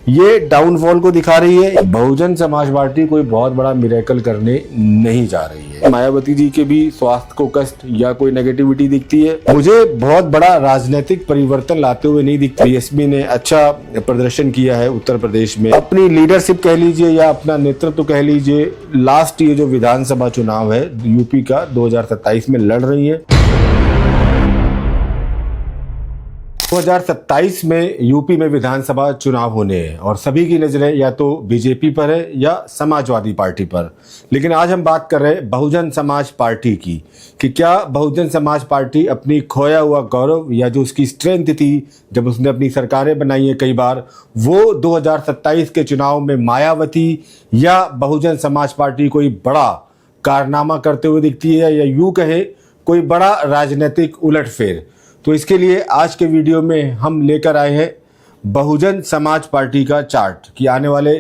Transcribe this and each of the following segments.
ये डाउनफॉल को दिखा रही है। बहुजन समाज पार्टी कोई बहुत बड़ा मिरेकल करने नहीं जा रही है। मायावती जी के भी स्वास्थ्य को कष्ट या कोई नेगेटिविटी दिखती है। मुझे बहुत बड़ा राजनीतिक परिवर्तन लाते हुए नहीं दिखती। बीएसपी ने अच्छा प्रदर्शन किया है उत्तर प्रदेश में, अपनी लीडरशिप कह लीजिए या अपना नेतृत्व कह लीजिए। लास्ट ये जो विधानसभा चुनाव है यूपी का 2027 में लड़ रही है। 2027 में यूपी में विधानसभा चुनाव होने हैं और सभी की नजरें या तो बीजेपी पर है या समाजवादी पार्टी पर। लेकिन आज हम बात कर रहे हैं बहुजन समाज पार्टी की कि क्या बहुजन समाज पार्टी अपनी खोया हुआ गौरव या जो उसकी स्ट्रेंथ थी जब उसने अपनी सरकारें बनाई है कई बार, वो 2027 के चुनाव में मायावती या बहुजन समाज पार्टी कोई बड़ा कारनामा करते हुए दिखती है या यूं कहे कोई बड़ा राजनीतिक उलटफेर। तो इसके लिए आज के वीडियो में हम लेकर आए हैं बहुजन समाज पार्टी का चार्ट कि आने वाले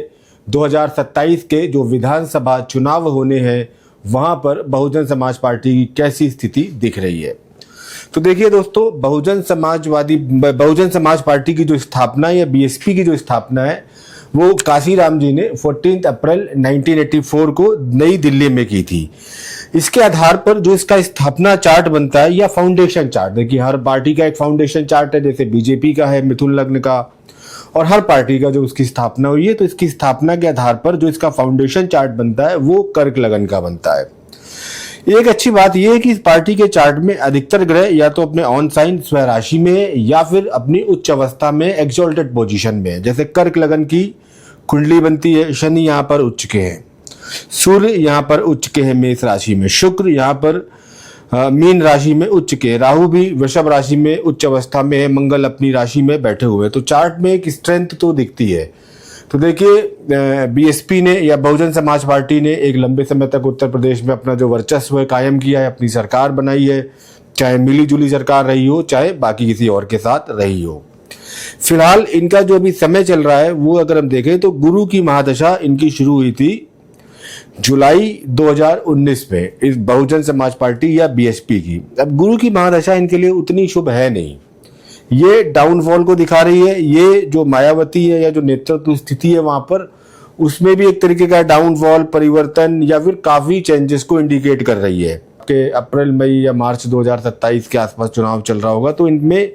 2027 के जो विधानसभा चुनाव होने हैं वहां पर बहुजन समाज पार्टी की कैसी स्थिति दिख रही है। तो देखिए दोस्तों, बहुजन समाज पार्टी की जो स्थापना है या बीएसपी की जो स्थापना है वो काशीराम जी ने 14 अप्रैल 1984 को नई दिल्ली में की थी। इसके आधार पर जो इसका स्थापना चार्ट बनता है या फाउंडेशन चार्ट, देखिए हर पार्टी का एक फाउंडेशन चार्ट है, जैसे बीजेपी का है मिथुन लग्न का, और हर पार्टी का जो उसकी स्थापना हुई है तो इसकी स्थापना के आधार पर जो इसका फाउंडेशन चार्ट बनता है वो कर्क लगन का बनता है। एक अच्छी बात यह है कि इस पार्टी के चार्ट में अधिकतर ग्रह या तो अपने ऑन साइन स्वराशि में या फिर अपनी उच्च अवस्था में एक्सॉल्टेड पोजीशन में है। जैसे कर्क लगन की कुंडली बनती है, शनि यहाँ पर उच्च के हैं, सूर्य यहाँ पर उच्च के हैं मेष राशि में, शुक्र यहाँ पर मीन राशि में उच्च के, राहु भी वृषभ राशि में उच्च अवस्था में है, मंगल अपनी राशि में बैठे हुए। तो चार्ट में एक स्ट्रेंथ तो दिखती है। तो देखिए बीएसपी ने या बहुजन समाज पार्टी ने एक लंबे समय तक उत्तर प्रदेश में अपना जो वर्चस्व है कायम किया है, अपनी सरकार बनाई है, चाहे मिली जुली सरकार रही हो चाहे बाकी किसी और के साथ रही हो। फिलहाल इनका जो अभी समय चल रहा है वो अगर हम देखें तो गुरु की महादशा इनकी शुरू हुई थी जुलाई 2019 में इस बहुजन समाज पार्टी या बीएसपी की। अब गुरु की महादशा इनके लिए उतनी शुभ है नहीं, ये डाउनफॉल को दिखा रही है। ये जो मायावती है या जो नेतृत्व स्थिति है वहां पर, उसमें भी एक तरीके का डाउनफॉल, परिवर्तन या फिर काफी चेंजेस को इंडिकेट कर रही है कि अप्रैल मई या मार्च 2027 के आसपास चुनाव चल रहा होगा। तो इनमें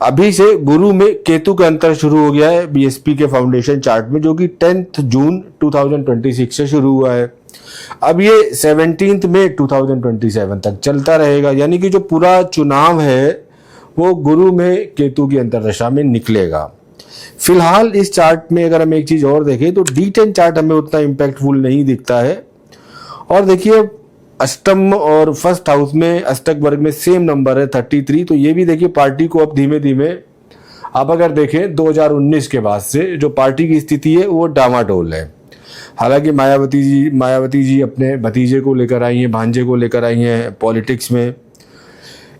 अभी से गुरु में केतु का अंतर शुरू हो गया है बीएसपी के फाउंडेशन चार्ट में, जो कि 10 जून 2026 से शुरू हुआ है। अब ये 17 मई 2027 तक चलता रहेगा, यानी कि जो पूरा चुनाव है वो गुरु में केतु की अंतरदशा में निकलेगा। फिलहाल इस चार्ट में अगर हम एक चीज और देखें तो D10 चार्ट हमें उतना इम्पैक्टफुल नहीं दिखता है। और देखिए अष्टम और फर्स्ट हाउस में अष्टक वर्ग में सेम नंबर है 33। तो ये भी देखिए पार्टी को अब धीमे धीमे, आप अगर देखें 2019 के बाद से जो पार्टी की स्थिति है वो डामाडोल है। हालांकि मायावती जी अपने भतीजे को लेकर आई हैं, भांजे को लेकर आई हैं पॉलिटिक्स में।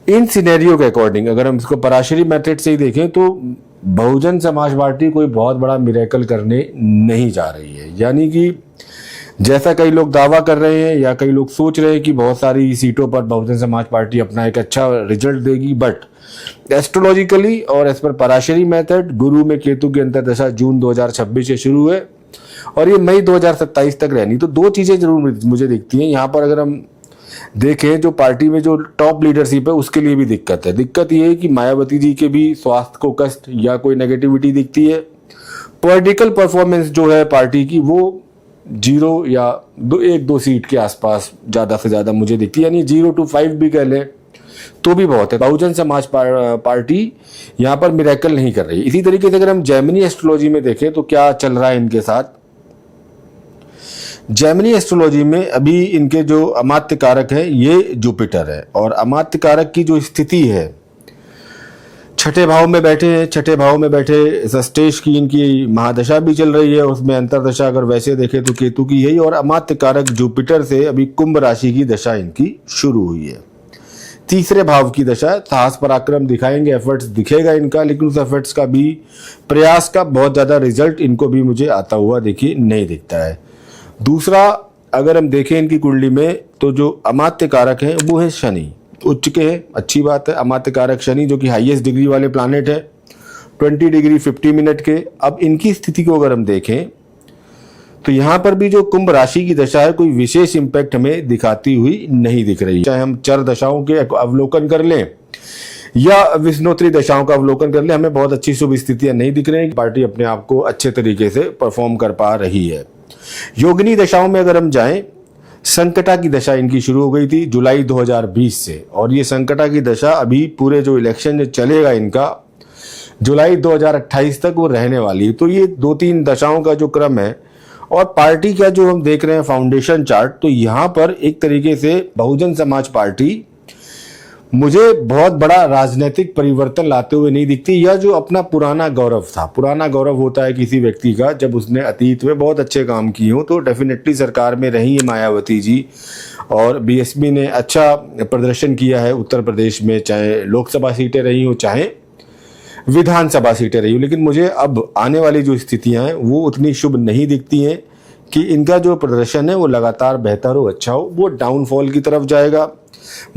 इन सिनेरियो के अकॉर्डिंग अगर हम इसको पराशरी मेथड से ही देखें तो बहुजन समाज पार्टी कोई बहुत बड़ा मिरेकल करने नहीं जा रही है। यानी कि जैसा कई लोग दावा कर रहे हैं या कई लोग सोच रहे हैं कि बहुत सारी सीटों पर बहुजन समाज पार्टी अपना एक अच्छा रिजल्ट देगी, बट एस्ट्रोलॉजिकली और एज पर पराशरी मेथड गुरु में केतु की अंतरदशा जून 2026 से शुरू है और ये मई 2027 तक रहनी। तो दो चीजें जरूर मुझे दिखती हैं यहाँ पर। अगर हम देखें जो पार्टी में जो टॉप लीडरशिप है उसके लिए भी दिक्कत है। दिक्कत ये है कि मायावती जी के भी स्वास्थ्य को कष्ट या कोई नेगेटिविटी दिखती है। पॉलिटिकल परफॉर्मेंस जो है पार्टी की वो 0 या 1-2 सीट के आसपास ज्यादा से ज्यादा मुझे दिखती है, यानी 0 to 5 भी कह लें तो भी बहुत है। बहुजन समाज पार्टी यहाँ पर मिरेकल नहीं कर रही। इसी तरीके से अगर हम जेमिनी एस्ट्रोलॉजी में देखें तो क्या चल रहा है इनके साथ, जेमिनी एस्ट्रोलॉजी में अभी इनके जो अमात्य कारक है ये जुपिटर है और अमात्य कारक की जो स्थिति है छठे भाव में बैठे हैं। छठे भाव में बैठे सस्टेश की इनकी महादशा भी चल रही है, उसमें अंतरदशा अगर वैसे देखें तो केतु की यही, और अमात्य कारक जुपिटर से अभी कुंभ राशि की दशा इनकी शुरू हुई है। तीसरे भाव की दशा, साहस पराक्रम दिखाएंगे, एफर्ट्स दिखेगा इनका, लेकिन उस एफर्ट्स का भी प्रयास का बहुत ज्यादा रिजल्ट इनको भी मुझे आता हुआ देखिए नहीं दिखता है। दूसरा अगर हम देखें इनकी कुंडली में तो जो अमात्य कारक है वो है शनि, उच्च के है, अच्छी बात है। अमात्य कारक शनि जो कि हाईएस्ट डिग्री वाले प्लैनेट है, 20 डिग्री 50 मिनट के। अब इनकी स्थिति को अगर हम देखें तो यहाँ पर भी जो कुंभ राशि की दशा है कोई विशेष इंपैक्ट हमें दिखाती हुई नहीं दिख रही। चाहे हम चर दशाओं के अवलोकन कर लें या विष्णोत्री दशाओं का अवलोकन कर लें, हमें बहुत अच्छी शुभ स्थितियां नहीं दिख रही हैं। पार्टी अपने आप को अच्छे तरीके से परफॉर्म कर पा रही है। योगिनी दशाओं में अगर हम जाएं, संकटा की दशा इनकी शुरू हो गई थी जुलाई 2020 से, और ये संकटा की दशा अभी पूरे जो इलेक्शन चलेगा इनका जुलाई 2028 तक वो रहने वाली है। तो ये 2-3 दशाओं का जो क्रम है, और पार्टी का जो हम देख रहे हैं फाउंडेशन चार्ट, तो यहाँ पर एक तरीके से बहुजन समाज पार्टी मुझे बहुत बड़ा राजनीतिक परिवर्तन लाते हुए नहीं दिखती। यह जो अपना पुराना गौरव था, पुराना गौरव होता है किसी व्यक्ति का जब उसने अतीत में बहुत अच्छे काम किए हो, तो डेफिनेटली सरकार में रही है मायावती जी और बीएसपी ने अच्छा प्रदर्शन किया है उत्तर प्रदेश में, चाहे लोकसभा सीटें रही हो चाहे विधानसभा सीटें रही हो। लेकिन मुझे अब आने वाली जो स्थितियां हैं वो उतनी शुभ नहीं दिखती हैं कि इनका जो प्रदर्शन है वो लगातार बेहतर हो, अच्छा हो, वो डाउनफॉल की तरफ जाएगा।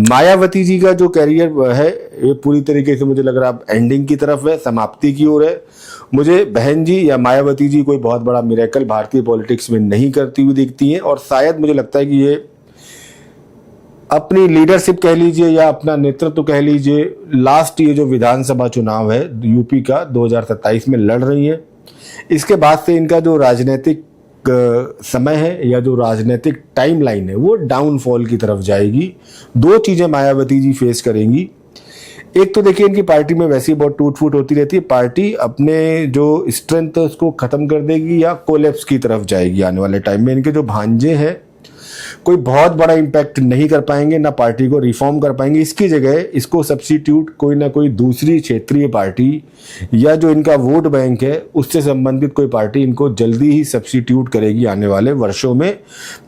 मायावती जी का जो कैरियर है ये पूरी तरीके से मुझे लग रहा है एंडिंग की तरफ है, समाप्ति की ओर है। मुझे बहन जी या मायावती जी कोई बहुत बड़ा मिरेकल भारतीय पॉलिटिक्स में नहीं करती हुई दिखती हैं, और शायद मुझे लगता है कि ये अपनी लीडरशिप कह लीजिए या अपना नेतृत्व कह लीजिए, लास्ट ये जो विधानसभा चुनाव है यूपी का 2027 में लड़ रही है, इसके बाद से इनका जो राजनीतिक समय है या जो राजनीतिक टाइमलाइन है वो डाउनफॉल की तरफ जाएगी। 2 चीजें मायावती जी फेस करेंगी। एक तो देखिए इनकी पार्टी में वैसे ही बहुत टूट फूट होती रहती है, पार्टी अपने जो स्ट्रेंथ है उसको खत्म कर देगी या कोलैप्स की तरफ जाएगी आने वाले टाइम में। इनके जो भांजे हैं कोई बहुत बड़ा इम्पैक्ट नहीं कर पाएंगे, ना पार्टी को रिफॉर्म कर पाएंगे। इसकी जगह इसको सब्स्टिट्यूट कोई ना कोई दूसरी क्षेत्रीय पार्टी या जो इनका वोट बैंक है उससे संबंधित कोई पार्टी इनको जल्दी ही सब्स्टिट्यूट करेगी आने वाले वर्षों में,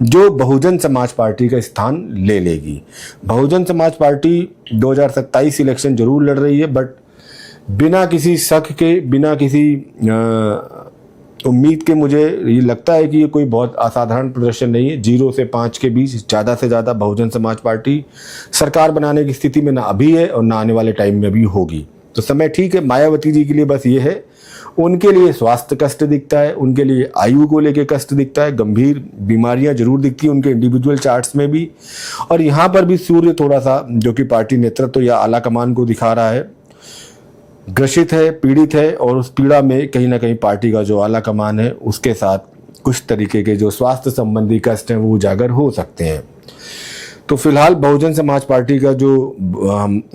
जो बहुजन समाज पार्टी का स्थान ले लेगी। बहुजन समाज पार्टी 2027 इलेक्शन जरूर लड़ रही है, बट बिना किसी शक के, बिना किसी उम्मीद के मुझे ये लगता है कि ये कोई बहुत असाधारण प्रदर्शन नहीं है। 0 से 5 के बीच ज़्यादा से ज़्यादा बहुजन समाज पार्टी सरकार बनाने की स्थिति में ना अभी है और ना आने वाले टाइम में भी होगी। तो समय ठीक है। मायावती जी के लिए बस ये है, उनके लिए स्वास्थ्य कष्ट दिखता है, उनके लिए आयु को लेकर कष्ट दिखता है, गंभीर बीमारियां जरूर दिखती हैं उनके इंडिविजुअल चार्ट्स में भी। और यहाँ पर भी सूर्य थोड़ा सा, जो कि पार्टी नेतृत्व या आला कमान को दिखा रहा है, ग्रसित है, पीड़ित है, और उस पीड़ा में कहीं ना कहीं पार्टी का जो आला कमान है उसके साथ कुछ तरीके के जो स्वास्थ्य संबंधी कष्ट हैं वो उजागर हो सकते हैं। तो फिलहाल बहुजन समाज पार्टी का जो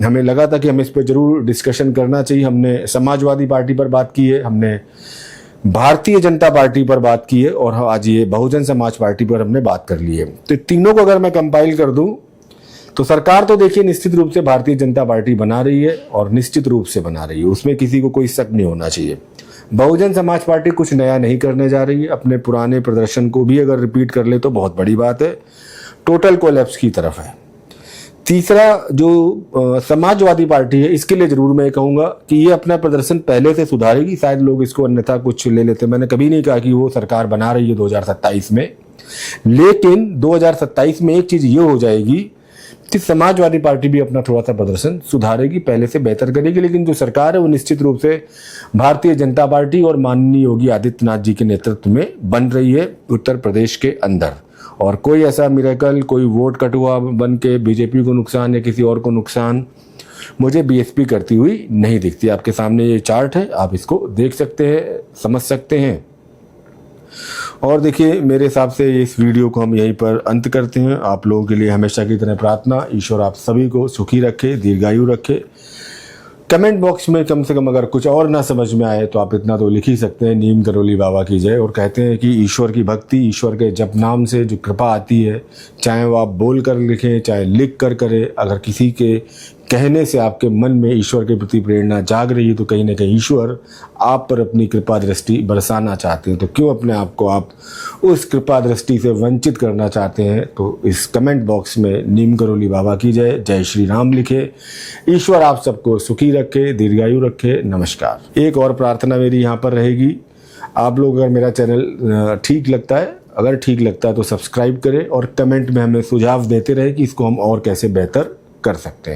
हमें लगा था कि हमें इस पर जरूर डिस्कशन करना चाहिए, हमने समाजवादी पार्टी पर बात की है, हमने भारतीय जनता पार्टी पर बात की है, और आज ये बहुजन समाज पार्टी पर हमने बात कर ली है। तो तीनों को अगर मैं कंपाइल कर दूं तो सरकार तो देखिए निश्चित रूप से भारतीय जनता पार्टी बना रही है, और निश्चित रूप से बना रही है, उसमें किसी को कोई शक नहीं होना चाहिए। बहुजन समाज पार्टी कुछ नया नहीं करने जा रही है, अपने पुराने प्रदर्शन को भी अगर रिपीट कर ले तो बहुत बड़ी बात है, टोटल कोलैप्स की तरफ है। तीसरा जो समाजवादी पार्टी है, इसके लिए जरूर मैं कहूँगा कि ये अपना प्रदर्शन पहले से सुधारेगी। शायद लोग इसको अन्यथा कुछ ले लेते, मैंने कभी नहीं कहा कि वो सरकार बना रही है 2027 में, लेकिन 2027 में एक चीज़ ये हो जाएगी कि समाजवादी पार्टी भी अपना थोड़ा सा प्रदर्शन सुधारेगी, पहले से बेहतर करेगी। लेकिन जो सरकार है वो निश्चित रूप से भारतीय जनता पार्टी और माननीय योगी आदित्यनाथ जी के नेतृत्व में बन रही है उत्तर प्रदेश के अंदर, और कोई ऐसा मिरेकल, कोई वोट कटुआ बन के बीजेपी को नुकसान या किसी और को नुकसान मुझे बीएसपी करती हुई नहीं दिखती। आपके सामने ये चार्ट है, आप इसको देख सकते हैं, समझ सकते हैं। और देखिए मेरे हिसाब से इस वीडियो को हम यहीं पर अंत करते हैं। आप लोगों के लिए हमेशा की तरह प्रार्थना, ईश्वर आप सभी को सुखी रखे, दीर्घायु रखे। कमेंट बॉक्स में कम से कम अगर कुछ और ना समझ में आए तो आप इतना तो लिख ही सकते हैं, नीम करोली बाबा की जय। और कहते हैं कि ईश्वर की भक्ति, ईश्वर के जप नाम से जो कृपा आती है, चाहे वो आप बोल कर लिखें चाहे लिख कर करें, अगर किसी के कहने से आपके मन में ईश्वर के प्रति प्रेरणा जाग रही है तो कहीं ना कहीं ईश्वर आप पर अपनी कृपा दृष्टि बरसाना चाहते हैं। तो क्यों अपने आप को आप उस कृपा दृष्टि से वंचित करना चाहते हैं? तो इस कमेंट बॉक्स में नीम करोली बाबा की जय, जय श्री राम लिखे। ईश्वर आप सबको सुखी रखे, दीर्घायु रखे। नमस्कार। एक और प्रार्थना मेरी यहाँ पर रहेगी, आप लोग अगर मेरा चैनल ठीक लगता है, अगर ठीक लगता है तो सब्सक्राइब करें और कमेंट में हमें सुझाव देते रहे कि इसको हम और कैसे बेहतर कर सकते हैं।